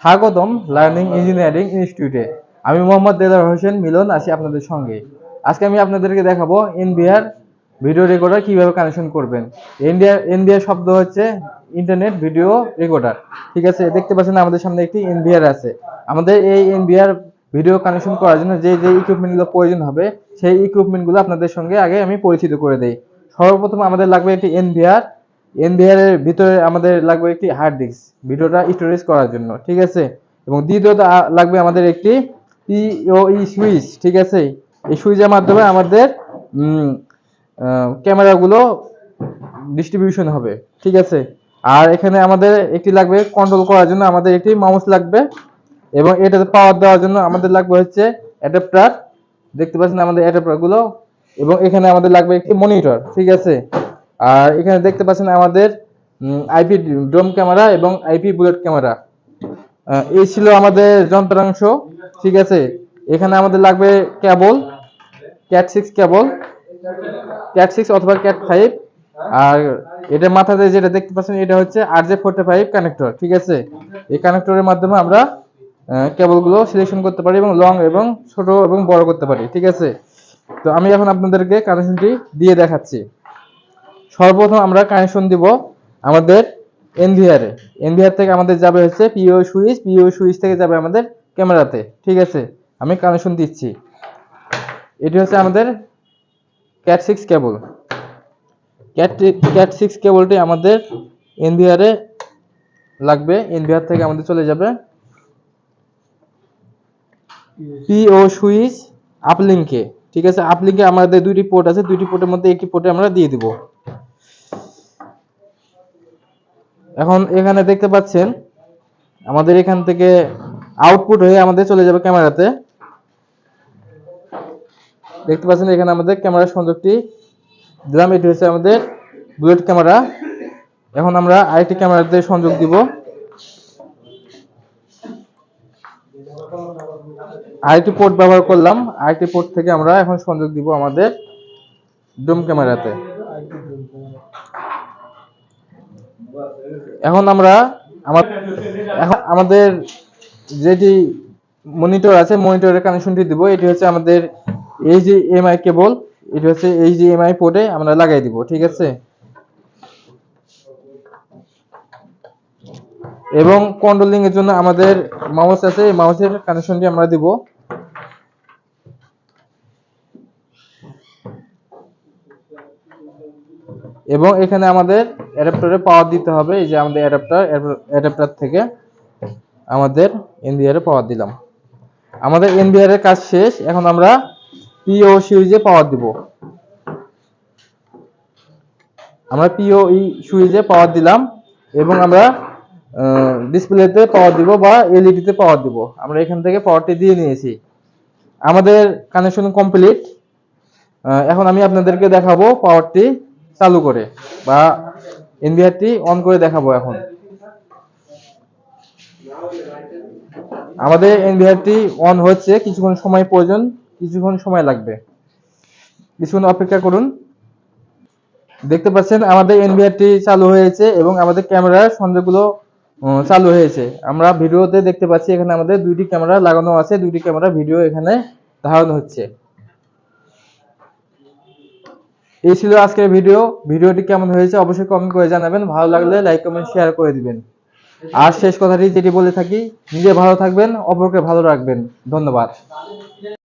স্বাগতম learning engineering ইনস্টিটিউটে। আমি মোহাম্মদ দেলার হোসেন মিলন আছি আপনাদের সঙ্গে। আজকে আমি আপনাদেরকে দেখাবো এনভিআর ভিডিও রেকর্ডার কিভাবে কানেকশন করবেন। এনভিআর শব্দ হচ্ছে ইন্টারনেট ভিডিও রেকর্ডার। ঠিক আছে, দেখতে পাচ্ছেন আমাদের সামনে একটি এনভিআর আছে। আমাদের এই এনভিআর ভিডিও কানেকশন করার জন্য যে যে ইকুইপমেন্টগুলো প্রয়োজন হবে সেই ইকুইপমেন্টগুলো আপনাদের সঙ্গে আগে আমি পরিচিত করে দেই। সর্বপ্রথম আমাদের লাগবে একটি এনভিআর এর ভিতরে আমাদের লাগবে একটি হার্ড ডিস্ক ভিডিওটা স্টোরেজ করার জন্য। ঠিক আছে, এবং দ্বিতীয়ত লাগবে আমাদের একটি পিওই সুইচ। ঠিক আছে, এই সুইচের মাধ্যমে আমাদের ক্যামেরাগুলো ডিস্ট্রিবিউশন হবে। ঠিক আছে, আর এখানে আমাদের একটি লাগবে কন্ট্রোল করার জন্য আমাদের একটি মাউস লাগবে, এবং এটাতে পাওয়ার দেওয়ার জন্য আমাদের লাগবে হচ্ছে অ্যাডাপ্টার। দেখতে পাচ্ছেন আমাদের অ্যাডাপ্টার গুলো, এবং এখানে আমাদের লাগবে একটি মনিটর। ঠিক আছে, আর এখানে দেখতে পাচ্ছেন আমাদের আইপি ড্রোন ক্যামেরা এবং আইপি বুলেট ক্যামেরা। এই ছিল আমাদের যন্ত্রাংশ। ঠিক আছে, এখানে আমাদের লাগবে কেবল ক্যাট 6 কেবল, ক্যাট 6 অথবা ক্যাট 5। আর এটার মাথাতে যেটা দেখতে পাচ্ছেন এটা হচ্ছে RJ45 কানেক্টর। ঠিক আছে, এই কানেক্টরের মাধ্যমে আমরা কেবলগুলো সিলেকশন করতে পারি এবং লং এবং ছোট এবং বড় করতে পারি। ঠিক আছে, তো আমি এখন আপনাদেরকে কানেকশনটি দিয়ে দেখাচ্ছি। সর্বপ্রথম আমরা কানেকশন দিব আমাদের এনভিআর থেকে আমাদের যাবে হচ্ছে পিও সুইচ থেকে যাবে আমাদের ক্যামেরাতে। ঠিক আছে, আমি কানেকশন দিচ্ছি। এটি হচ্ছে আমাদের ক্যাট 6 কেবল। ক্যাট 6 কেবলটি আমাদের এনভিআর এ লাগবে। এনভিআর থেকে আমাদের চলে যাবে পিও সুইচ আপলিংকে। ঠিক আছে, আপলিংকে আমাদের দুইটি পোর্ট আছে, দুইটি পোর্টের মধ্যে একটি পোর্টে আমরা দিয়ে দিব। এখন এখানে দেখতে পাচ্ছেন আমাদের এখান থেকে আউটপুট হয়ে আমাদের চলে যাবে ক্যামেরাতে। দেখতে পাচ্ছেন এখানে আমাদের ক্যামেরার সংযোগটি দিলাম। এটি হচ্ছে আমাদের বুলেট ক্যামেরা। এখন আমরা আরেকটি ক্যামেরাতে সংযোগ দিব। আরেকটি পোর্ট ব্যবহার করলাম, আরেকটি পোর্ট থেকে আমরা এখন সংযোগ দিব আমাদের ড্রোন ক্যামেরাতে। এখন আমরা আমাদের যেটি মনিটর আছে মনিটরের কানেকশনটি দিব। এটি হচ্ছে আমাদের HDMI কেবল, এটি হচ্ছে HDMI পোর্টে আমরা লাগাই দিব। ঠিক আছে, এবং কন্ট্রোলিং এর জন্য আমাদের মাউস আছে, এই মাউসের কানেকশনটি আমরা দিব। এবং এখানে আমাদের অ্যাডাপ্টারে পাওয়ার দিতে হবে। এই যে আমাদের অ্যাডাপ্টার থেকে আমাদের এনভিআর এ পাওয়ার দিলাম। আমাদের এনভিআর এর কাজ শেষ। এখন আমরা পিও সুইচে পাওয়ার দিব। আমরা পিওই সুইচে পাওয়ার দিলাম এবং আমরা ডিসপ্লেতে পাওয়ার দিব বা এলইডি তে পাওয়ার দিব। আমরা এখান থেকে পাওয়ারটি দিয়ে নিয়েছি। আমাদের কানেকশন কমপ্লিট। এখন আমি আপনাদেরকে দেখাবো পাওয়ারটি চালু করে বা এনভিআরটি অন করে দেখাবো। এখন আমাদের এনভিআরটি অন হচ্ছে, কিছুক্ষণ সময় প্রয়োজন, কিছুক্ষণ সময় লাগবে, কিছুক্ষণ অপেক্ষা করুন। দেখতে পাচ্ছেন আমাদের এনভিআরটি চালু হয়েছে এবং আমাদের ক্যামেরার সংযোগগুলো চালু হয়েছে। আমরা ভিডিওতে দেখতে পাচ্ছি এখানে আমাদের দুইটি ক্যামেরা লাগানো আছে, দুইটি ক্যামেরা ভিডিও এখানে ধারণ হচ্ছে। এই ছিল আজকের ভিডিওটি কেমন হয়েছে অবশ্যই কমেন্ট করে জানাবেন। ভালো লাগলে লাইক কমেন্ট শেয়ার করে দিবেন। আর শেষ কথাটি যেটি বলে থাকি, নিজে ভালো থাকবেন, অপরকে ভালো রাখবেন। ধন্যবাদ।